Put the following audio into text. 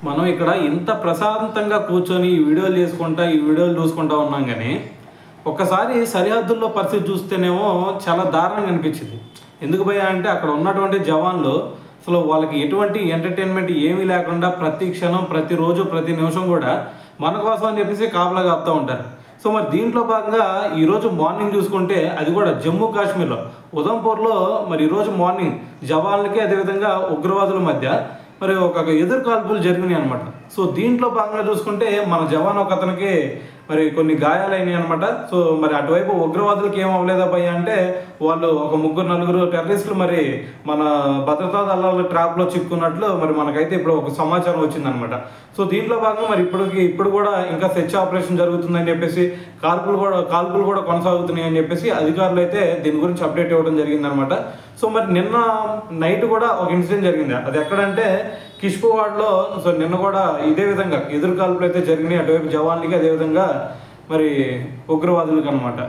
మనం ఇక్కడ ఇంత ప్రశాంతంగా కూర్చొని ఈ వీడియోలు చేసుకుంటా ఈ వీడియోలు చూసుకుంటా ఉన్నాం కానీ ఒక్కసారి సరిహద్దుల్లో పరిస్థితి చూస్తేనేమో చాలా దారుణంగా అనిపించింది. ఎందుకు భయ్యా అంటే అక్కడ ఉన్నటువంటి జవాన్లు అసలు వాళ్ళకి ఎటువంటి ఎంటర్టైన్మెంట్ ఏమీ లేకుండా ప్రతి క్షణం ప్రతిరోజు ప్రతి నిమిషం కూడా మన కోసం అని చెప్పేసి కాపలా కాపుతూ ఉంటారు. సో మరి దీంట్లో భాగంగా ఈరోజు మార్నింగ్ చూసుకుంటే అది కూడా జమ్మూ కాశ్మీర్లో ఉదంపూర్లో మరి ఈరోజు మార్నింగ్ జవాన్లకి అదేవిధంగా ఉగ్రవాదుల మధ్య మరి ఒక ఎదురు కాల్పులు జరిగినాయి అనమాట. సో దీంట్లో భాగంగా చూసుకుంటే మన జవాన్ ఒక అతనికి మరి కొన్ని గాయాలైనాయి అనమాట. సో మరి అటువైపు ఉగ్రవాదులకి ఏం అవ్వలేదా భయ్య అంటే వాళ్ళు ఒక ముగ్గురు నలుగురు టెర్రరిస్టులు మరి మన భద్రతా దళాల ట్రాప్లో చిక్కున్నట్లు మరి మనకైతే ఇప్పుడు ఒక సమాచారం వచ్చిందనమాట. సో దీంట్లో భాగంగా మరి ఇప్పుడు కూడా ఇంకా సెర్చ్ ఆపరేషన్ జరుగుతుందని చెప్పేసి కాల్పులు కూడా కొనసాగుతున్నాయి అని చెప్పేసి అధికారులు అయితే దీని గురించి అప్డేట్ ఇవ్వడం జరిగిందనమాట. సో మరి నిన్న నైట్ కూడా ఒక ఇన్సిడెంట్ జరిగింది. అది ఎక్కడంటే కిష్కువాడ్లో. సో నిన్న కూడా ఇదే విధంగా ఎదురు కాల్పులు అయితే జరిగినాయి అటువైపు జవాన్లకి అదేవిధంగా మరి ఉగ్రవాదులకి అనమాట.